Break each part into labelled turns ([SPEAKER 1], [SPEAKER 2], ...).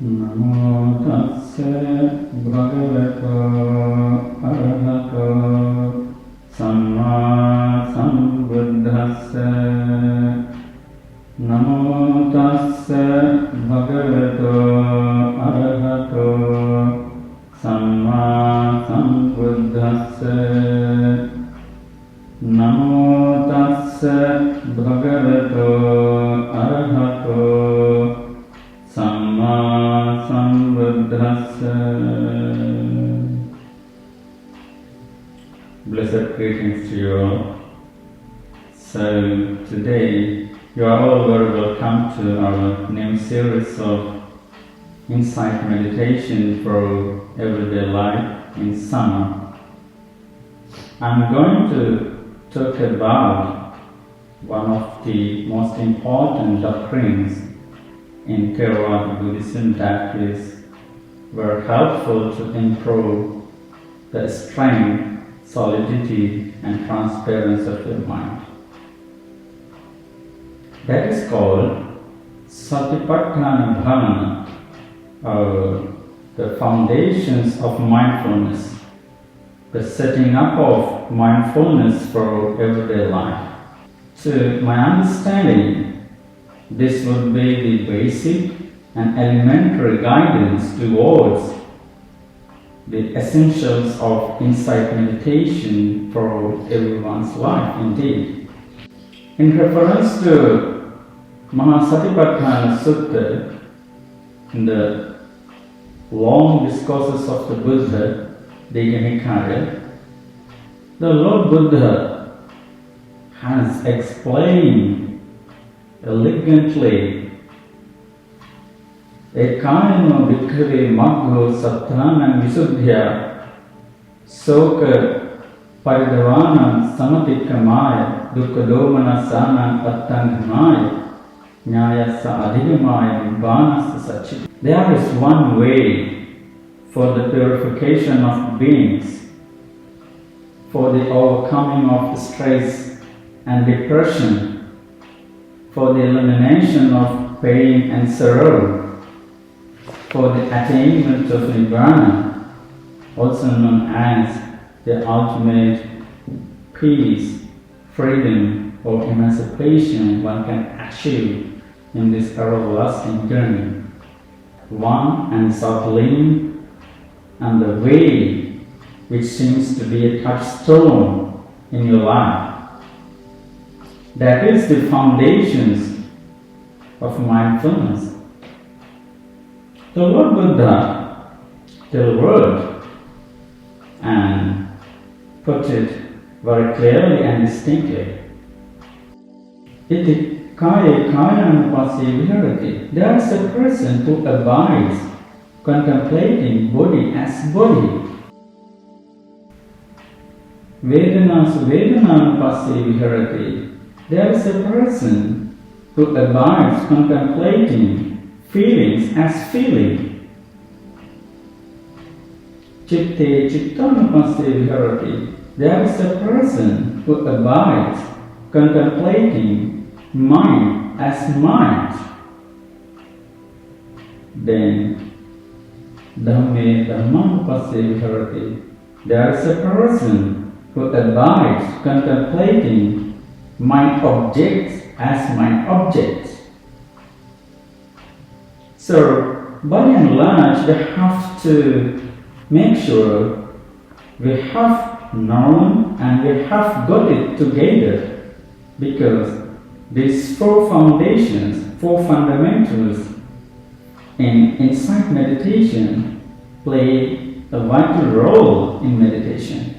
[SPEAKER 1] Namo tassa bhagavato arahato samma sambuddhassa. Namo tassa bhagavato arahato samma sambuddhassa. Namo tassa bhagavato arahato samma sambuddhassa. Blessed greetings to you all. So today you are all very welcome to our new series of insight meditation for everyday life in summer. I'm going to talk about one of the most important doctrines in Theravāda Buddhism that is very helpful to improve the strength, solidity and transparency of your mind. That is called Satipaṭṭhāna Bhāvanā, or the foundations of mindfulness, the setting up of mindfulness for everyday life. To my understanding, this would be the basic and elementary guidance towards the essentials of insight meditation for everyone's life indeed. In reference to Satipaṭṭhāna Sutta, in the long discourses of the Buddha, Nikaya, the Lord Buddha has explained elegantly Ekāyano bhikkhave maggo satthanam visuddhya soka paridhavanam samatikkamaya dukkhadomanassanam attanghamaya nyayasa adhigamaya nibbanasa sachit. There is one way for the purification of beings, for the overcoming of stress and depression, for the elimination of pain and sorrow, for the attainment of Nibbana, also known as the ultimate peace, freedom or emancipation one can achieve in this everlasting journey. One and sublime and the way which seems to be a touchstone in your life. That is the foundations of mindfulness. The Lord Buddha delivered and put it very clearly and distinctly. Iti kaya kayanupasya viharati. There is a person who abides contemplating body as body. Vedanasu vedananupasya viharati. There is a person who abides contemplating feelings as feeling. Chitte chittanupasya viharati. There is a person who abides contemplating mind as mind. Then dhamme dhammanupasya viharati. There is a person who abides contemplating mind objects as mind objects. So, by and large, we have to make sure we have known and we have got it together, because these four foundations, four fundamentals in insight meditation play a vital role in meditation.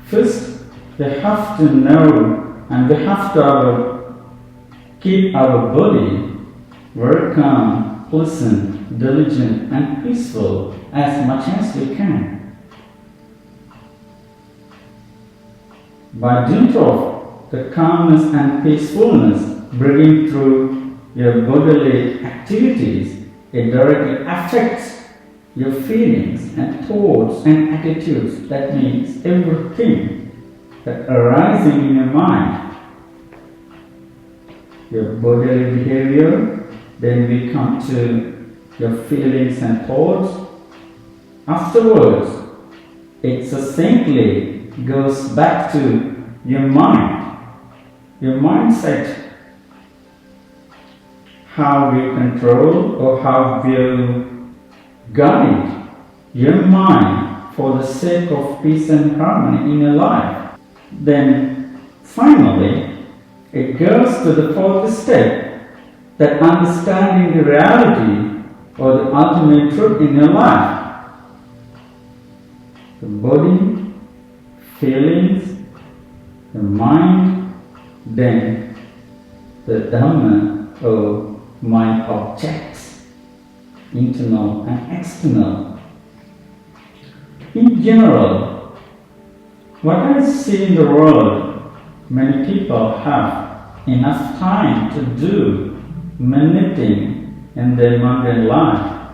[SPEAKER 1] First, we have to know and we have to keep our body very calm, pleasant, diligent and peaceful as much as we can. By dint of the calmness and peacefulness bringing through your bodily activities, it directly affects your feelings and thoughts and attitudes. That means everything that arising in your mind, your bodily behavior. Then we come to your feelings and thoughts. Afterwards, it succinctly goes back to your mind, your mindset, how you control or how you guide your mind for the sake of peace and harmony in your life. Then finally, it goes to the fourth step, that understanding the reality or the ultimate truth in your life. The body, feelings, the mind, then the Dhamma or mind objects, internal and external. In general, what I see in the world, many people have enough time to do many things in their mundane life,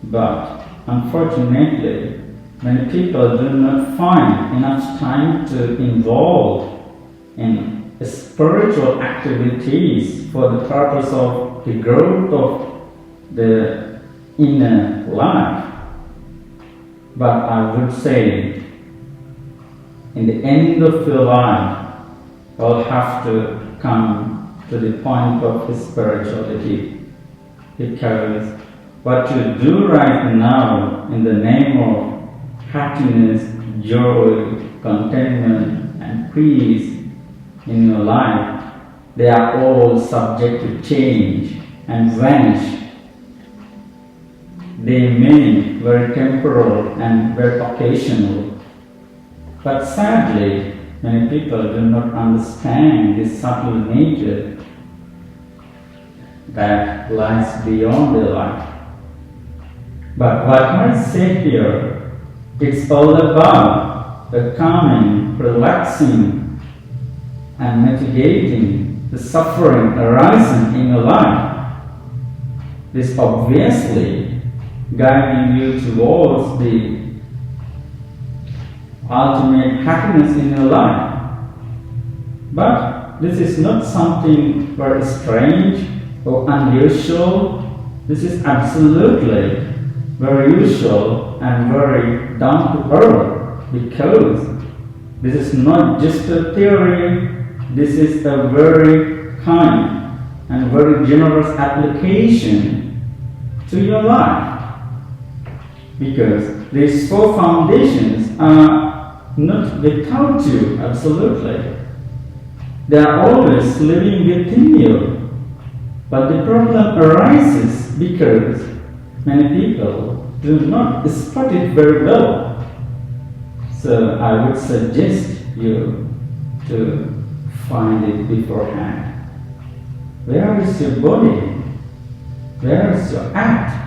[SPEAKER 1] but unfortunately, many people do not find enough time to involve in spiritual activities for the purpose of the growth of the inner life. But I would say, in the end of your life, you'll have to come to the point of spirituality, because what you do right now in the name of happiness, joy, contentment and peace in your life, they are all subject to change and vanish. They may very temporal and very occasional. But sadly, many people do not understand this subtle nature that lies beyond their life. But what I say here, it's all about the calming, relaxing, and mitigating the suffering arising in your life. This obviously guiding you towards the ultimate happiness in your life. But this is not something very strange or unusual. This is absolutely very usual and very down to earth, because this is not just a theory, this is a very kind and very generous application to your life. Because these four foundations are not without you, absolutely. They are always living within you. But the problem arises because many people do not spot it very well. So I would suggest you to find it beforehand. Where is your body? Where is your act?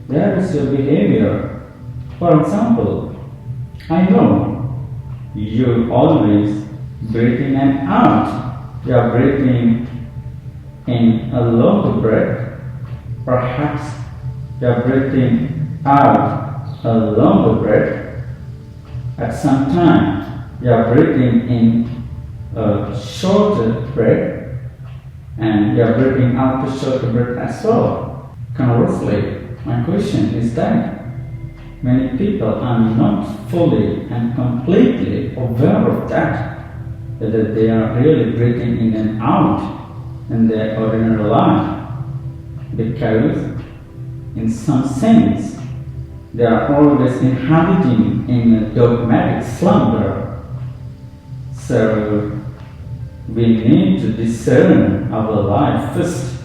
[SPEAKER 1] Where is your behavior? For example, I know you always breathe in and out. You are breathing in a longer breath. Perhaps you are breathing out a longer breath. At some time, you are breathing in a shorter breath, and you are breathing out a shorter breath as well. Conversely, my question is that many people are not fully and completely aware of that, whether they are really breathing in and out in their ordinary life, because in some sense they are always inhabiting in a dogmatic slumber. So we need to discern our life first,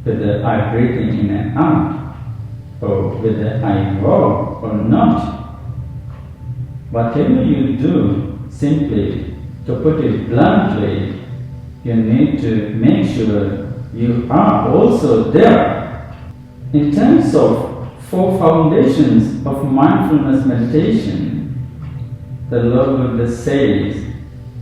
[SPEAKER 1] whether I'm breathing in and out, or whether I walk or not. Whatever you do, simply to put it bluntly, you need to make sure you are also there. In terms of four foundations of mindfulness meditation, the Lord Buddha says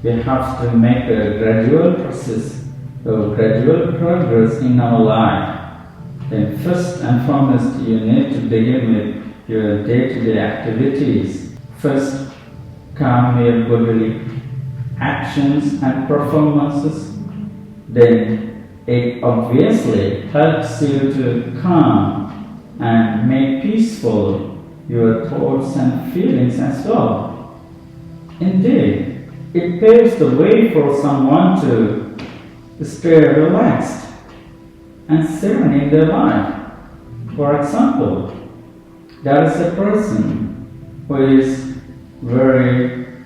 [SPEAKER 1] we have to make a gradual process or gradual progress in our life. Then first and foremost, you need to begin with your day-to-day activities. First, calm your bodily actions and performances. Then it obviously helps you to calm and make peaceful your thoughts and feelings as well. Indeed, it paves the way for someone to stay relaxed and serene in their life. For example, there is a person who is very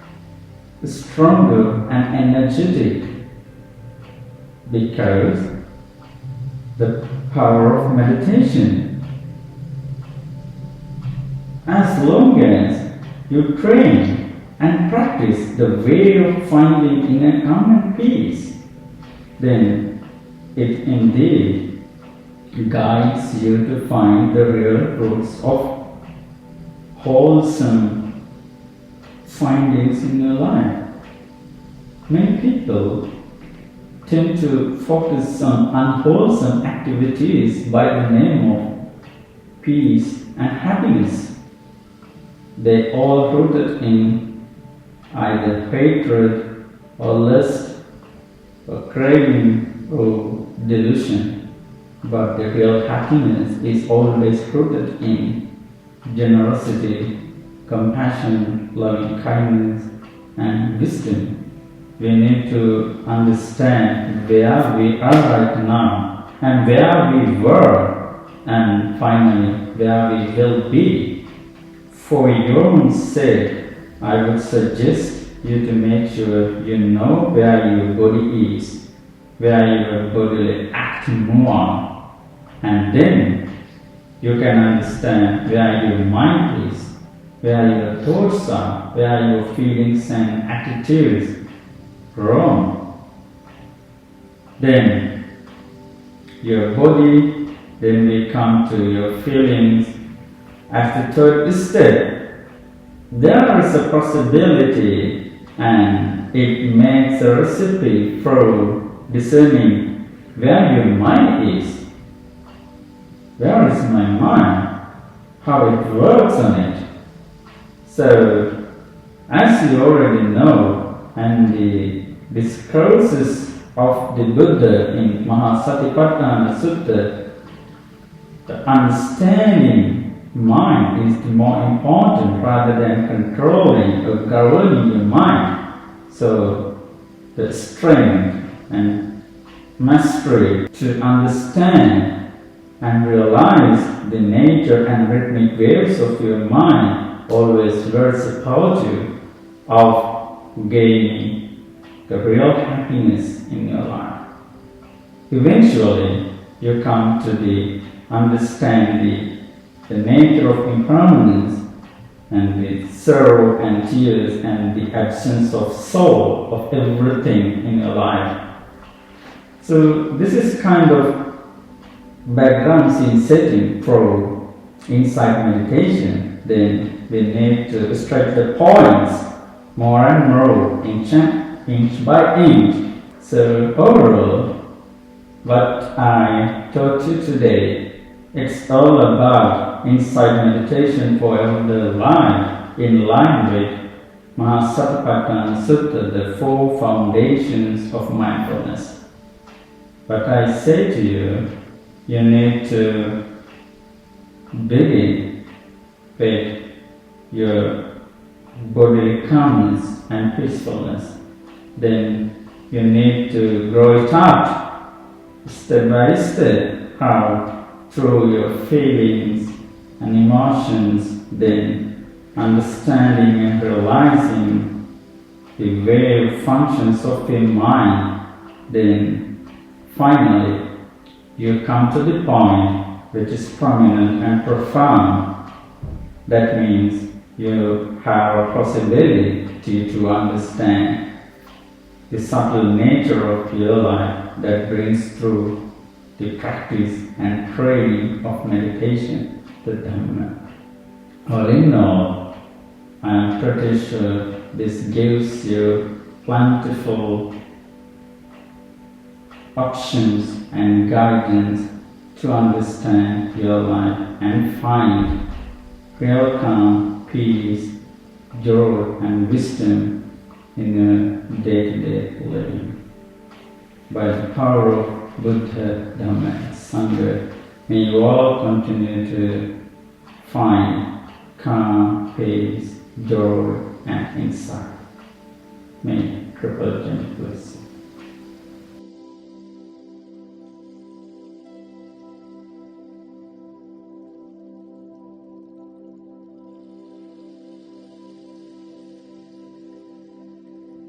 [SPEAKER 1] stronger and energetic because the power of meditation. As long as you train and practice the way of finding inner calm and peace, then it indeed guides you to find the real roots of wholesome findings in your life. Many people tend to focus on unwholesome activities by the name of peace and happiness. They all rooted in either hatred or lust or craving or delusion. But the real happiness is always rooted in generosity, compassion, loving kindness, and wisdom. We need to understand where we are right now and where we were, and finally where we will be. For your own sake, I would suggest you to make sure you know where your body is, where your bodily act move on, and then you can understand where your mind is, where your thoughts are, where your feelings and attitudes roam. Then your body, then we come to your feelings. As the third step, there is a possibility, and it makes a recipe for discerning where your mind is. Where is my mind? How it works on it. So, as you already know, and the discourses of the Buddha in Satipaṭṭhāna Sutta, the understanding mind is more important rather than controlling or governing your mind. So, the strength and mastery to understand and realize the nature and rhythmic waves of your mind always will support you of gaining the real happiness in your life. Eventually, you come to the understanding the nature of impermanence and the sorrow and tears and the absence of soul of everything in your life. So this is kind of background scene setting for insight meditation. Then we need to stretch the points more and more, inch by inch. So overall, what I taught you today, it's all about insight meditation for everyday life in line with Satipaṭṭhāna Sutta, the four foundations of mindfulness. But I say to you, you need to begin with your bodily calmness and peacefulness. Then you need to grow it up step by step, how through your feelings and emotions, then understanding and realizing the way functions of your mind. Then finally you come to the point which is prominent and profound. That means you have a possibility to understand the subtle nature of your life that brings through the practice and training of meditation, the Dhamma. All in all, I am pretty sure this gives you plentiful options and guidance to understand your life and find real calm, peace, joy and wisdom in a day-to-day living. By the power of Buddha, Dhamma, and Sangha, may you all continue to find calm, peace, joy, and insight. May Triple Gem bless you.